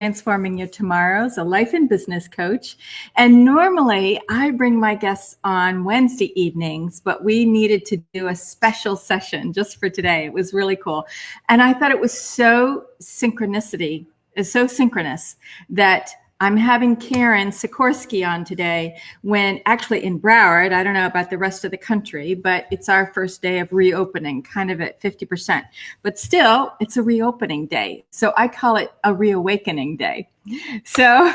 Transforming Your Tomorrows, a life and business coach. And normally I bring my guests on Wednesday evenings, but we needed to do a special session just for today. It was really cool. And I thought it was so synchronous that I'm having Karen Sikorski on today when actually in Broward, I don't know about the rest of the country, but it's our first day of reopening, kind of at 50%. But still, it's a reopening day. So I call it a reawakening day. So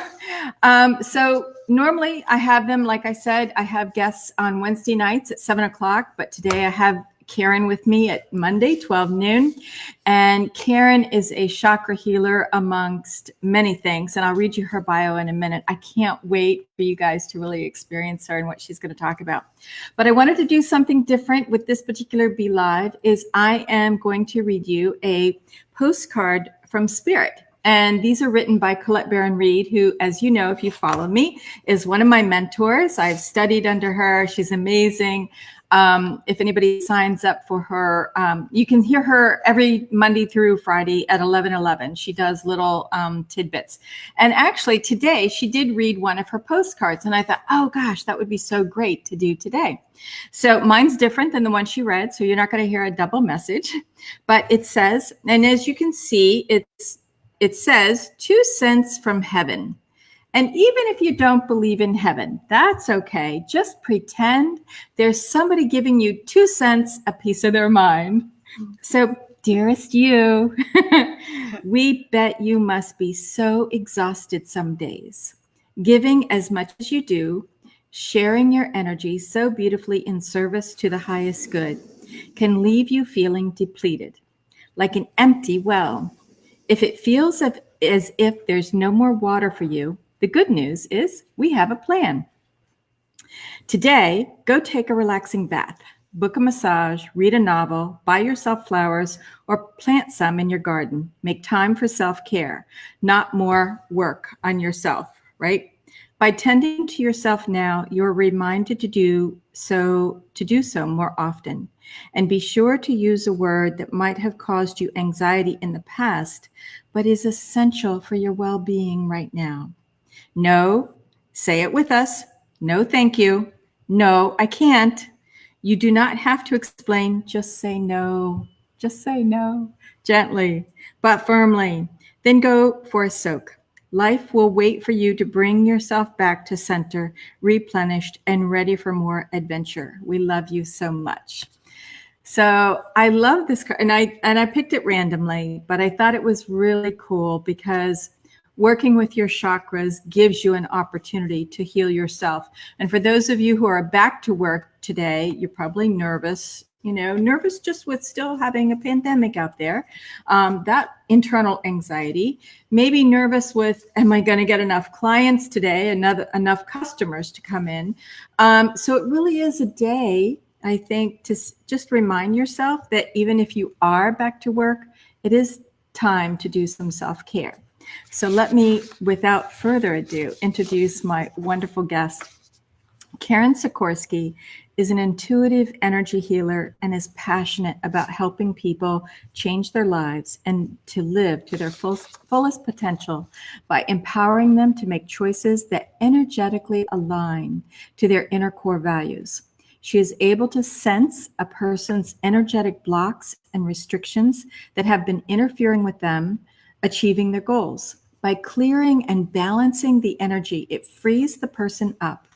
normally I have them, like I said, I have guests on Wednesday nights at 7 o'clock, but today I have Karen with me at Monday, 12 noon. And Karen is a chakra healer amongst many things. And I'll read you her bio in a minute. I can't wait for you guys to really experience her and what she's going to talk about. But I wanted to do something different with this particular Be Live is I am going to read you a postcard from Spirit. And these are written by Colette Baron-Reed, who, as you know, if you follow me, is one of my mentors. I've studied under her. She's amazing. If anybody signs up for her, you can hear her every Monday through Friday at 11:11. She does little tidbits. And actually today she did read one of her postcards. And I thought, oh gosh, that would be so great to do today. So mine's different than the one she read. So you're not going to hear a double message. But it says, and as you can see, it says 2 cents from heaven. And even if you don't believe in heaven, that's okay. Just pretend there's somebody giving you 2 cents a piece of their mind. So, dearest you, we bet you must be so exhausted some days. Giving as much as you do, sharing your energy so beautifully in service to the highest good can leave you feeling depleted, like an empty well. If it feels as if there's no more water for you, the good news is we have a plan. Today, go take a relaxing bath, book a massage, read a novel, buy yourself flowers, or plant some in your garden. Make time for self-care, not more work on yourself, right? By tending to yourself now, you're reminded to do so more often. And be sure to use a word that might have caused you anxiety in the past, but is essential for your well-being right now. No, say it with us. No, thank you. No, I can't. You do not have to explain. Just say no. Just say no. Gently, but firmly. Then go for a soak. Life will wait for you to bring yourself back to center, replenished and ready for more adventure. We love you so much. So I love this card, and I picked it randomly, but I thought it was really cool because working with your chakras gives you an opportunity to heal yourself. And for those of you who are back to work today, you're probably nervous, nervous just with still having a pandemic out there, that internal anxiety, maybe nervous with, am I going to get enough clients today, enough customers to come in? So it really is a day, I think, to just remind yourself that even if you are back to work, it is time to do some self-care. So let me, without further ado, introduce my wonderful guest. Karen Sikorski is an intuitive energy healer and is passionate about helping people change their lives and to live to their fullest potential by empowering them to make choices that energetically align to their inner core values. She is able to sense a person's energetic blocks and restrictions that have been interfering with them achieving their goals. By clearing and balancing the energy, it frees the person up.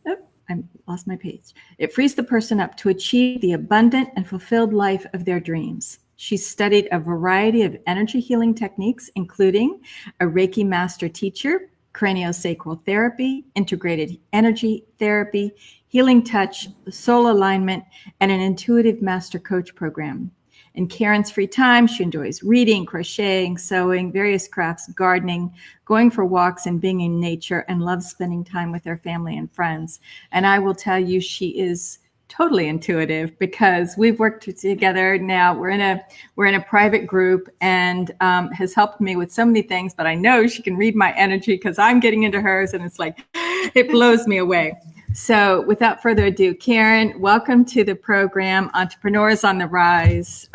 I lost my page. It frees the person up to achieve the abundant and fulfilled life of their dreams. She studied a variety of energy healing techniques, including a Reiki master teacher, craniosacral therapy, integrated energy therapy, healing touch, soul alignment, and an intuitive master coach program. In Karen's free time, she enjoys reading, crocheting, sewing, various crafts, gardening, going for walks and being in nature, and loves spending time with her family and friends. And I will tell you, she is totally intuitive because we've worked together now. We're in a private group and has helped me with so many things, but I know she can read my energy because I'm getting into hers and it's like, it blows me away. So without further ado, Karen, welcome to the program, Entrepreneurs on the Rise.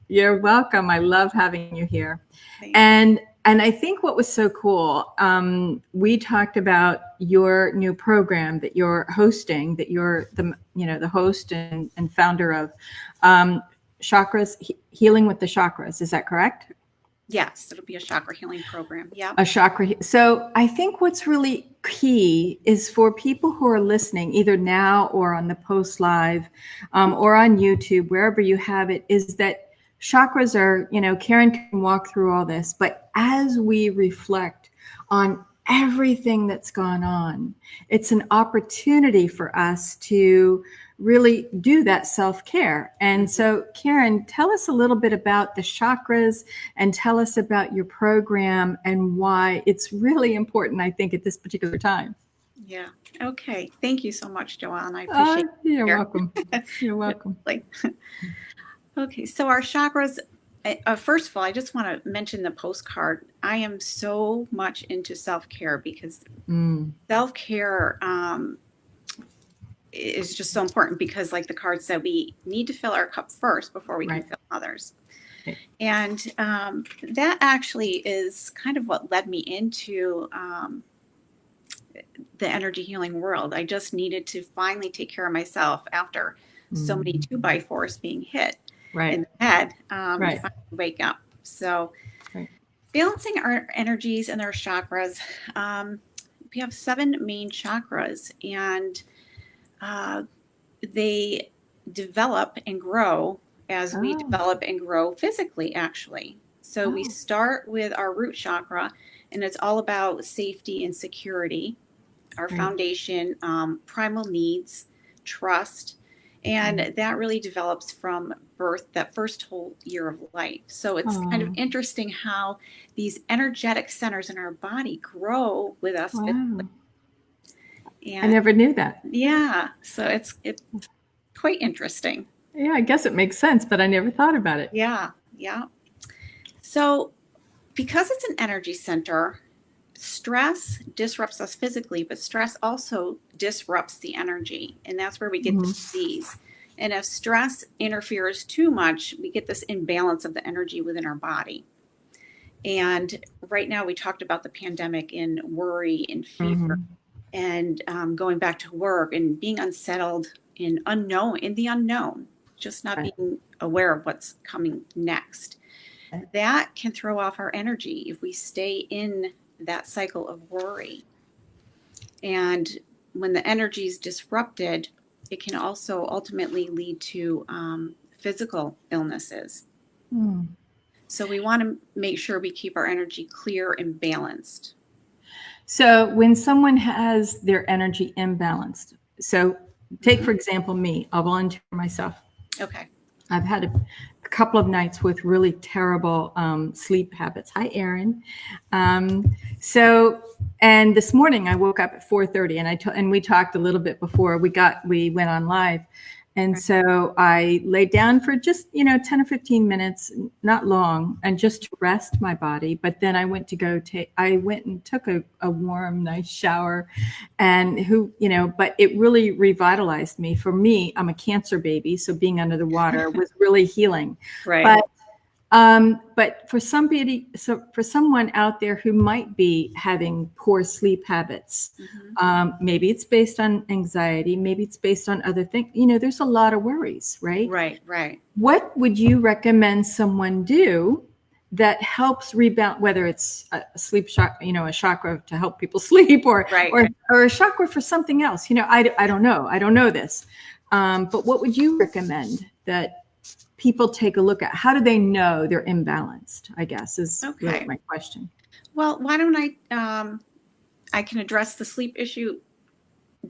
You're welcome. I love having you here. And And I think what was so cool, we talked about your new program that you're hosting, that you're the host and founder of, chakras, healing with the chakras. Is that correct? Yes, it'll be a chakra healing program. Yeah. A chakra. So I think what's really key is for people who are listening, either now or on the post live, or on YouTube, wherever you have it, is that chakras are, Karen can walk through all this, but as we reflect on everything that's gone on, it's an opportunity for us to really do that self-care. And so, Karen, tell us a little bit about the chakras and tell us about your program and why it's really important, I think, at this particular time. Yeah. Okay. Thank you so much, Joanne. I appreciate it. You're welcome. You're welcome. Okay. So our chakras, first of all, I just want to mention the postcard. I am so much into self-care because self-care is just so important because, like the card said, we need to fill our cup first before we can fill others. Okay. And that actually is kind of what led me into the energy healing world. I just needed to finally take care of myself after so many 2x4s being hit in the head and finally wake up. So balancing our energies and our chakras, we have 7 main chakras, and they develop and grow as we develop and grow physically, actually. So we start with our root chakra, and it's all about safety and security, our foundation, primal needs, trust, and that really develops from birth, that first whole year of life. So it's kind of interesting how these energetic centers in our body grow with us physically. And I never knew that. Yeah, so it's quite interesting. Yeah, I guess it makes sense, but I never thought about it. Yeah. So because it's an energy center, stress disrupts us physically, but stress also disrupts the energy, and that's where we get the disease. And if stress interferes too much, we get this imbalance of the energy within our body. And right now we talked about the pandemic and worry and fear and going back to work and being unsettled in the unknown, just not being aware of what's coming next. That can throw off our energy if we stay in that cycle of worry. And when the energy is disrupted, it can also ultimately lead to physical illnesses. So we want to make sure we keep our energy clear and balanced. So when someone has their energy imbalanced, so take, for example, me, I'll volunteer myself. Okay. I've had a couple of nights with really terrible sleep habits. Hi, Erin. And this morning I woke up at 4:30, and we talked a little bit before we went on live. And so I laid down for just, 10 or 15 minutes, not long, and just to rest my body. But then I went and took a warm, nice shower, and but it really revitalized me. For me, I'm a cancer baby, so being under the water was really healing. Right. But for someone out there who might be having poor sleep habits, maybe it's based on anxiety, maybe it's based on other things. There's a lot of worries, right? Right. What would you recommend someone do that helps rebound, whether it's a sleep a chakra to help people sleep, or a chakra for something else? I don't know. I don't know this. But what would you recommend that people take a look at? How do they know they're imbalanced, I guess, is really my question. Well, why don't I can address the sleep issue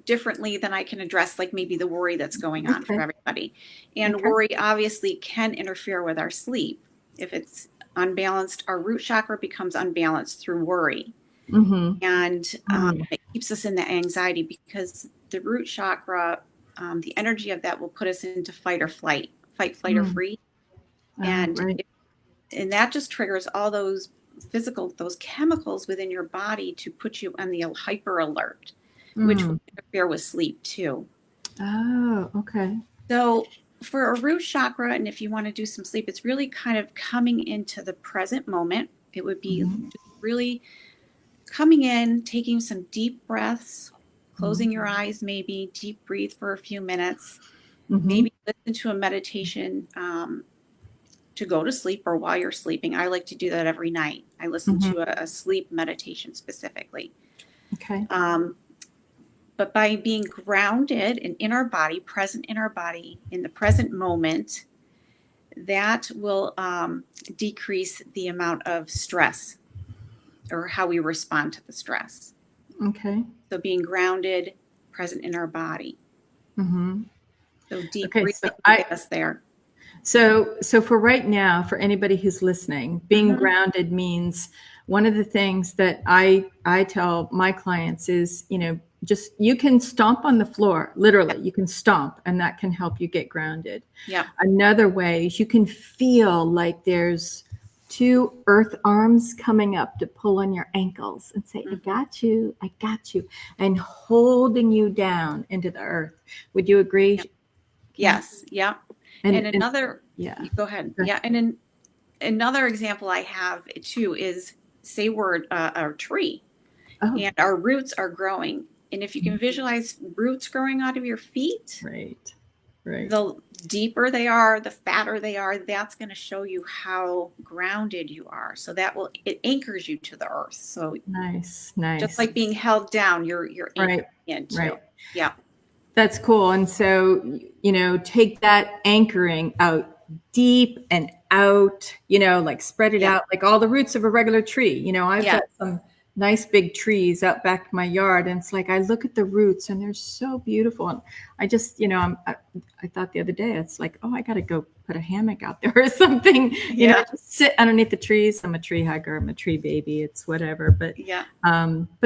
differently than I can address like maybe the worry that's going on for everybody. And worry obviously can interfere with our sleep. If it's unbalanced, our root chakra becomes unbalanced through worry. And it keeps us in the anxiety because the root chakra, the energy of that will put us into fight, flight, or freeze. And that just triggers all those those chemicals within your body to put you on the hyper alert, which will interfere with sleep too. Oh, okay. So for a root chakra, and if you want to do some sleep, it's really kind of coming into the present moment. It would be just really coming in, taking some deep breaths, closing your eyes, maybe deep breathe for a few minutes, maybe listen to a meditation to go to sleep or while you're sleeping. I like to do that every night. I listen to a sleep meditation specifically. Okay. But by being grounded and in our body, present in our body, in the present moment, that will decrease the amount of stress or how we respond to the stress. Okay. So being grounded, present in our body. So deep breathing will get us there. So for right now, for anybody who's listening, being grounded means one of the things that I tell my clients is, just you can stomp on the floor, literally, you can stomp, and that can help you get grounded. Yeah. Another way is you can feel like there's two earth arms coming up to pull on your ankles and say, I got you, and holding you down into the earth. Would you agree? Yeah. Yes. Yeah. And another, go ahead. Yeah. And another example I have too is, say we're a tree and our roots are growing. And if you can visualize roots growing out of your feet, right. The deeper they are, the fatter they are, that's going to show you how grounded you are. So it anchors you to the earth. So nice. Just like being held down, you're anchored into. Right. Yeah. That's cool. And so, take that anchoring out deep and out, like spread it out like all the roots of a regular tree. I've got some nice big trees out back in my yard, and it's like I look at the roots and they're so beautiful. And I just, I thought the other day, it's like, oh, I got to go put a hammock out there or something. Just sit underneath the trees. I'm a tree hugger. I'm a tree baby. It's whatever. But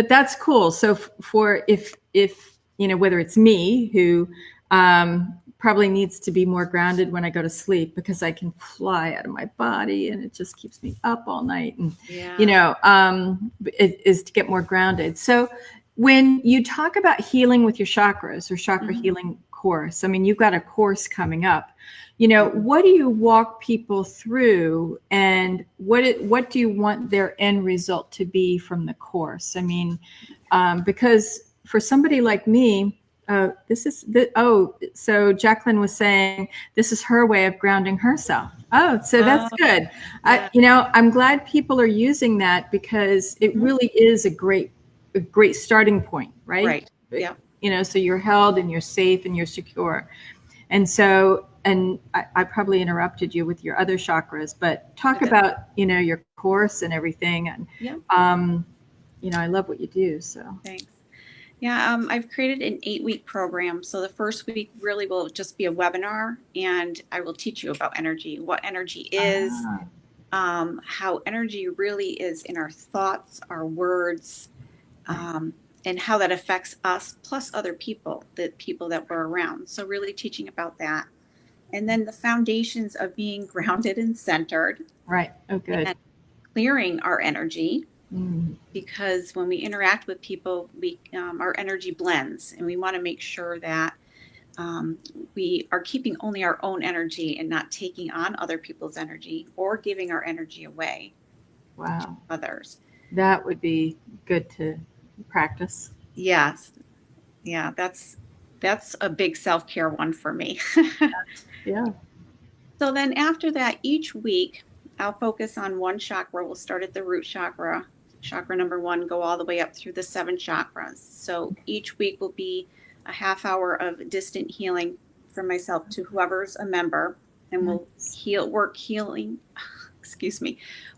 that's cool. So for if whether it's me who probably needs to be more grounded when I go to sleep because I can fly out of my body and it just keeps me up all night. And, it is to get more grounded. So when you talk about healing with your chakras or chakra healing course, I mean, you've got a course coming up, what do you walk people through, and what do you want their end result to be from the course? I mean, because for somebody like me, so Jacqueline was saying this is her way of grounding herself. So that's good. Yeah. I'm glad people are using that because it really is a great starting point, right? Right. Yeah. So you're held and you're safe and you're secure. And so, and I probably interrupted you with your other chakras, but talk about, your course and everything. And, I love what you do. So thanks. Yeah, I've created an 8-week program. So the first week really will just be a webinar, and I will teach you about energy, what energy is, how energy really is in our thoughts, our words, and how that affects us plus other people, the people that we're around. So really teaching about that. And then the foundations of being grounded and centered. Right. Oh, good. And clearing our energy. Because when we interact with people, our energy blends, and we want to make sure that we are keeping only our own energy and not taking on other people's energy or giving our energy away to others. That would be good to practice. Yes. Yeah, that's a big self-care one for me. Yeah. So then after that, each week, I'll focus on one chakra. We'll start at the root chakra number 1, go all the way up through the 7 chakras. So each week will be a half hour of distant healing from myself to whoever's a member, and we'll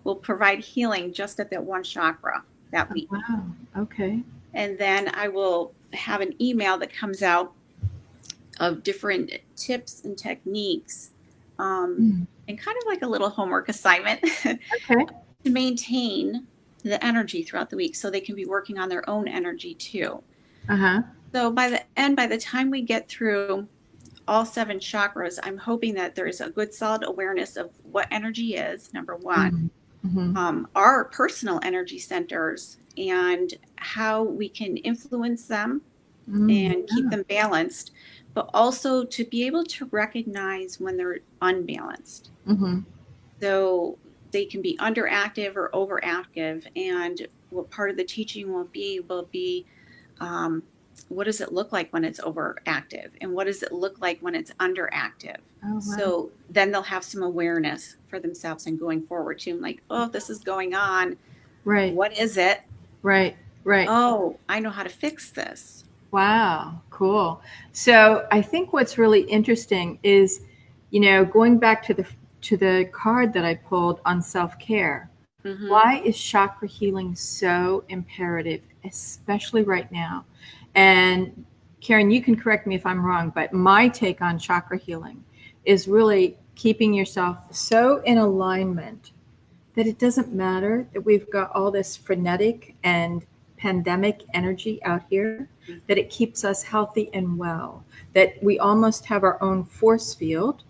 we'll provide healing just at that one chakra that week. Wow. Okay. And then I will have an email that comes out of different tips and techniques, and kind of like a little homework assignment to maintain the energy throughout the week, so they can be working on their own energy too. So by the time we get through all 7 chakras, I'm hoping that there is a good solid awareness of what energy is, number 1, our personal energy centers and how we can influence them and keep them balanced, but also to be able to recognize when they're unbalanced. So they can be underactive or overactive. And what part of the teaching will be what does it look like when it's overactive, and what does it look like when it's underactive? Oh, wow. So then they'll have some awareness for themselves and going forward too. I'm like, oh, this is going on. Right. What is it? Right. Right. Oh, I know how to fix this. Wow, cool. So I think what's really interesting is, going back to the card that I pulled on self-care. Mm-hmm. Why is chakra healing so imperative, especially right now? And Karen, you can correct me if I'm wrong, but my take on chakra healing is really keeping yourself so in alignment that it doesn't matter that we've got all this frenetic and pandemic energy out here, that it keeps us healthy and well, that we almost have our own force field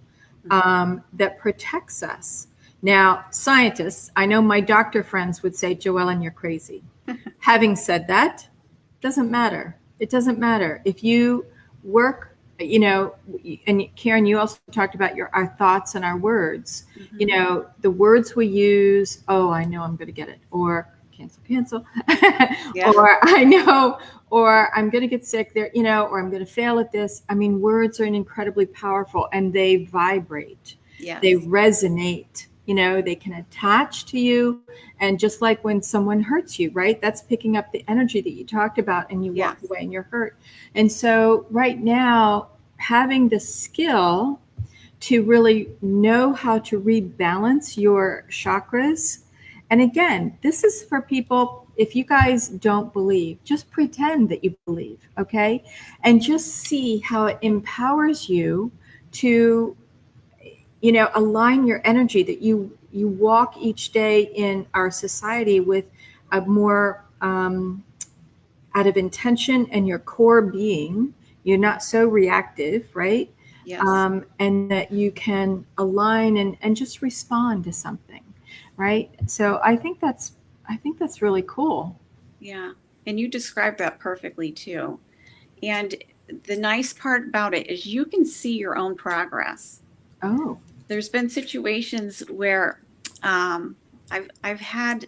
that protects us. Now, scientists, I know my doctor friends would say, Joellen, you're crazy. Having said that, doesn't matter. It doesn't matter. If you work, and Karen, you also talked about our thoughts and our words. Mm-hmm. The words we use, oh, I know I'm going to get it, or cancel, Yeah. or I know, or I'm going to get sick there, or I'm going to fail at this. I mean, words are incredibly powerful, and they vibrate. Yes. They resonate. They can attach to you. And just like when someone hurts you, right? That's picking up the energy that you talked about, and you walk away and you're hurt. And so right now, having the skill to really know how to rebalance your chakras. And again, this is for people, if you guys don't believe, just pretend that you believe, okay? And just see how it empowers you to align your energy, that you walk each day in our society with a more out of intention and your core being. You're not so reactive, right? Yes. And that you can align and just respond to something, right? So I think that's really cool. Yeah. And you described that perfectly too. And the nice part about it is you can see your own progress. Oh. There's been situations where I've had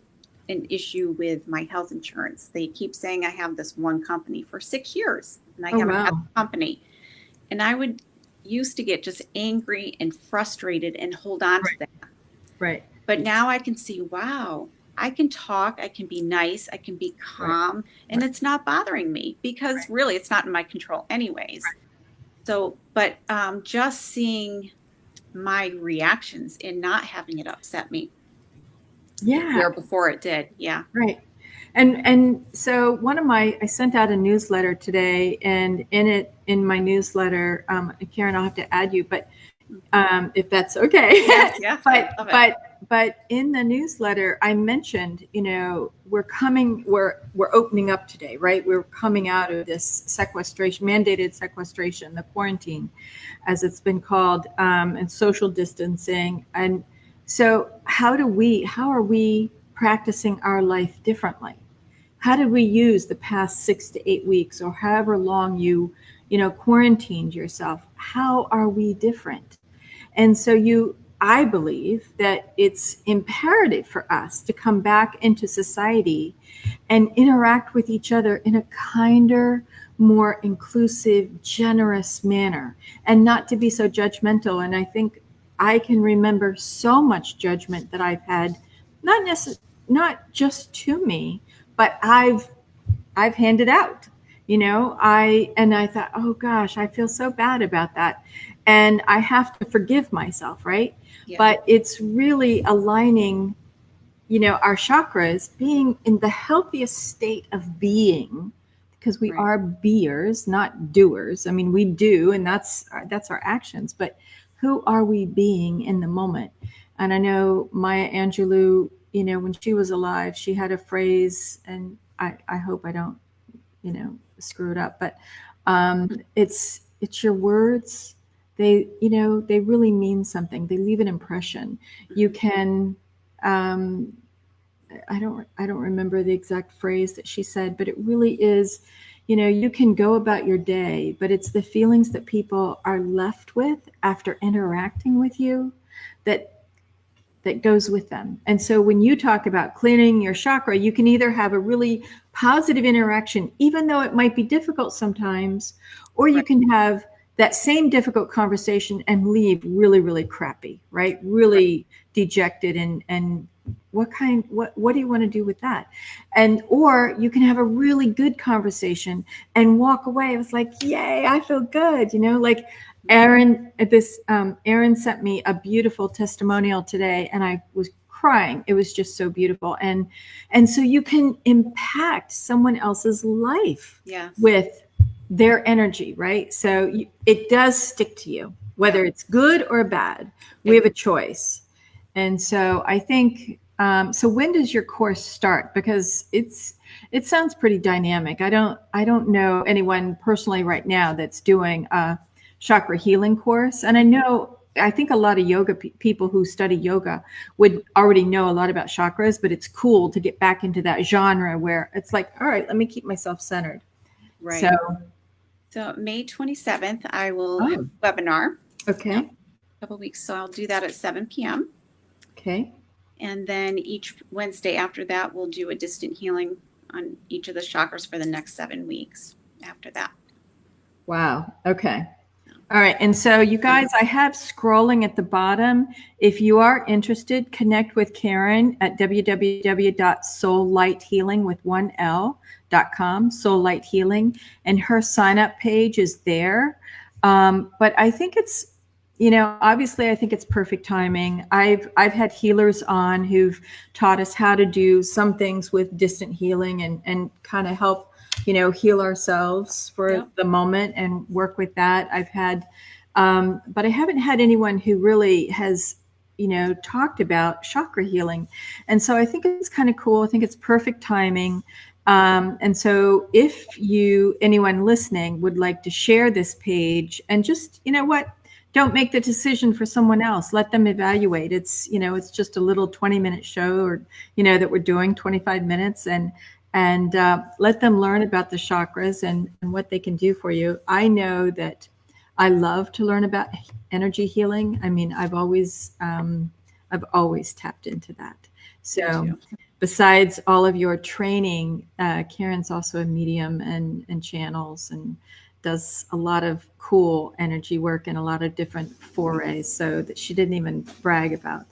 an issue with my health insurance. They keep saying I have this one company for 6 years, and I haven't had the company. And I would used to get just angry and frustrated and hold on to that. Right. But now I can see, wow, I can talk, I can be nice, I can be calm, and it's not bothering me, because really it's not in my control anyways. So, but just seeing my reactions and not having it upset me. Yeah. Where before it did. Yeah. Right. And so I sent out a newsletter today, and in my newsletter, Karen, I'll have to add you, but if that's okay. Yes, yeah. But in the newsletter, I mentioned, we're opening up today, right? We're coming out of this mandated sequestration, the quarantine, as it's been called, and social distancing. And so how are we practicing our life differently? How did we use the past 6 to 8 weeks, or however long you quarantined yourself? How are we different? And so I believe that it's imperative for us to come back into society and interact with each other in a kinder, more inclusive, generous manner, and not to be so judgmental. And I think I can remember so much judgment that I've had, not just to me, but I've handed out. I thought, oh gosh, I feel so bad about that. And I have to forgive myself, right? Yeah. But it's really aligning, our chakras, being in the healthiest state of being, because we are beers, not doers. I mean, we do, and that's our actions, but who are we being in the moment? And I know Maya Angelou, when she was alive, she had a phrase, and I hope I don't, screw it up, but it's your words. They really mean something. They leave an impression. You can, I don't remember the exact phrase that she said, but it really is, you can go about your day, but it's the feelings that people are left with after interacting with you that that goes with them. And so when you talk about clearing your chakra, you can either have a really positive interaction, even though it might be difficult sometimes, or you can have that same difficult conversation and leave really, really crappy, right? Really dejected and what do you want to do with that? And or you can have a really good conversation and walk away. It was like, yay, I feel good, like Aaron sent me a beautiful testimonial today and I was crying. It was just so beautiful. And so you can impact someone else's life with their energy, right? So it does stick to you, whether it's good or bad. We have a choice. And so I think, so when does your course start? Because it sounds pretty dynamic. I don't know anyone personally right now that's doing a chakra healing course. And I think a lot of yoga people who study yoga would already know a lot about chakras, but it's cool to get back into that genre where it's like, all right, let me keep myself centered. Right. So May 27th, I will have a webinar. Okay. A couple of weeks. So I'll do that at 7 p.m. Okay. And then each Wednesday after that, we'll do a distant healing on each of the chakras for the next 7 weeks after that. Wow. Okay. All right. And so you guys, I have scrolling at the bottom. If you are interested, connect with Karen at www.soullighthealing.com, Soul Light Healing, and her sign up page is there. But I think it's, obviously I think it's perfect timing. I've had healers on who've taught us how to do some things with distant healing and kind of help heal ourselves for the moment and work with that. I've had, but I haven't had anyone who really has, talked about chakra healing. And so I think it's kind of cool. I think it's perfect timing. And so if anyone listening would like to share this page and just, don't make the decision for someone else. Let them evaluate. It's, it's just a little 20-minute show or, that we're doing 25 minutes and let them learn about the chakras and what they can do for you. I know that I love to learn about energy healing. I mean, I've always tapped into that. So besides all of your training, Karen's also a medium and channels and does a lot of cool energy work and a lot of different forays, so that she didn't even brag about.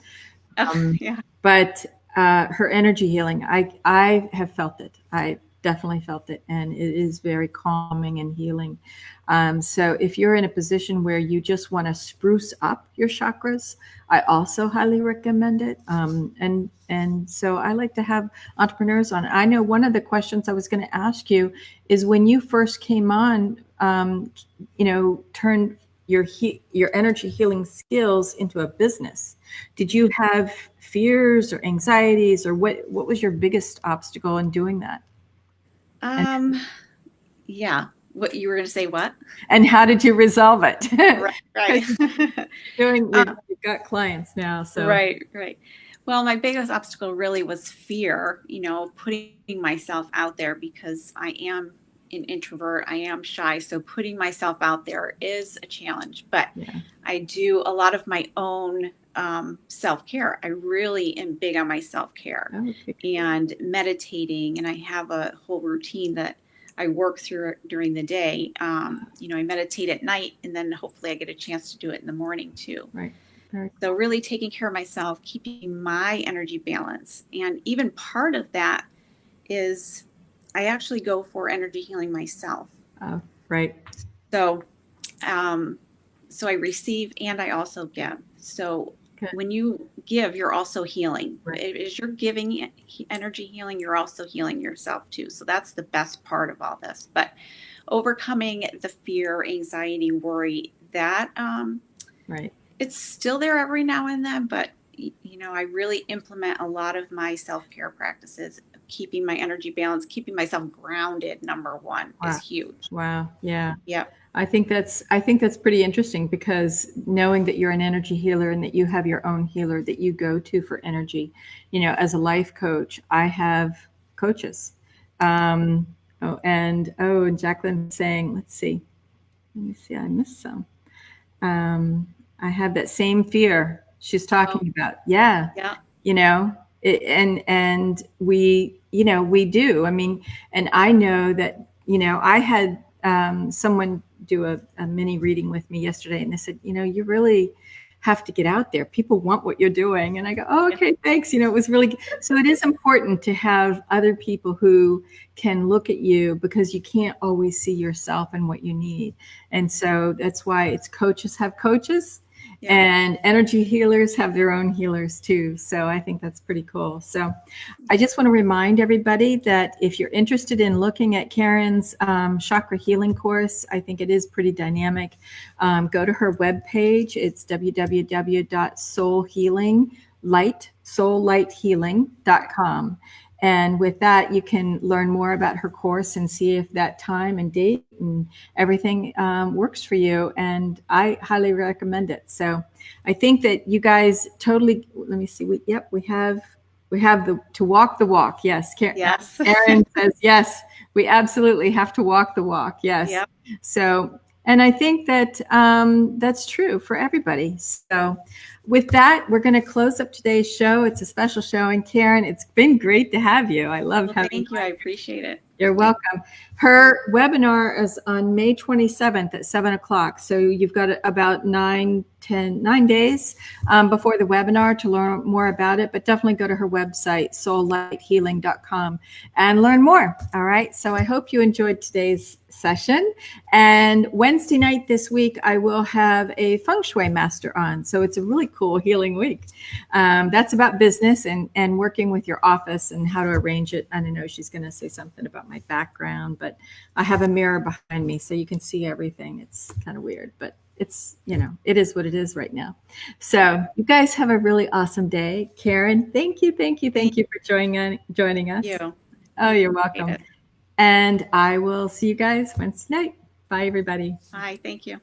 But her energy healing, I have felt it. I definitely felt it, and it is very calming and healing. So if you're in a position where you just want to spruce up your chakras, I also highly recommend it. And so I like to have entrepreneurs on. I know one of the questions I was going to ask you is when you first came on, turned your energy healing skills into a business. Did you have fears or anxieties, or what was your biggest obstacle in doing that? Yeah. What you were going to say? What? And how did you resolve it? Right. You've got clients now, so right. Well, my biggest obstacle really was fear. Putting myself out there because I am an introvert. I am shy, so putting myself out there is a challenge. But I do a lot of my own self-care. I really am big on my self-care and meditating, and I have a whole routine that I work through during the day. I meditate at night, and then hopefully I get a chance to do it in the morning too. Right. So really taking care of myself, keeping my energy balance. And even part of that is I actually go for energy healing myself. Oh, right. So I receive and I also give. So when you give, you're also healing. Right. As you're giving energy healing, you're also healing yourself too. So that's the best part of all this. But overcoming the fear, anxiety, worry, that right. It's still there every now and then, but I really implement a lot of my self-care practices, keeping my energy balance, keeping myself grounded. Number one is huge. Wow. Yeah. Yep. I think that's pretty interesting, because knowing that you're an energy healer and that you have your own healer that you go to for energy, as a life coach, I have coaches. And Jacqueline saying, let me see, I missed some. I have that same fear she's talking about. Yeah. Yeah. You know, and we, we do. I mean, and I know that, I had someone do a mini reading with me yesterday, and they said, you really have to get out there. People want what you're doing. And I go, oh, okay, thanks. It was really, so it is important to have other people who can look at you, because you can't always see yourself and what you need. And so that's why it's coaches have coaches. Yeah. And energy healers have their own healers too. So I think that's pretty cool. So I just want to remind everybody that if you're interested in looking at Karen's chakra healing course, I think it is pretty dynamic. Go to her webpage. It's www.soullighthealing.com. And with that, you can learn more about her course and see if that time and date and everything works for you. And I highly recommend it. So I think that you guys totally, let me see. We have the to walk the walk. Yes. Yes. Erin says, yes, we absolutely have to walk the walk. Yes. Yep. So, and I think that that's true for everybody. So with that, we're going to close up today's show. It's a special show. And Karen, it's been great to have you. I love having you. Thank you. I appreciate it. You're welcome. Her webinar is on May 27th at 7 o'clock. So you've got about 9 days before the webinar to learn more about it, but definitely go to her website, soullighthealing.com, and learn more. All right. So I hope you enjoyed today's session. And Wednesday night this week, I will have a feng shui master on. So it's a really cool healing week. That's about business and working with your office and how to arrange it. And I know she's going to say something about my background, but I have a mirror behind me so you can see everything. It's kind of weird, but it's, it is what it is right now. So you guys have a really awesome day. Karen, thank you for joining us. You. Oh, you're welcome. And I will see you guys Wednesday night. Bye, everybody. Bye. Thank you.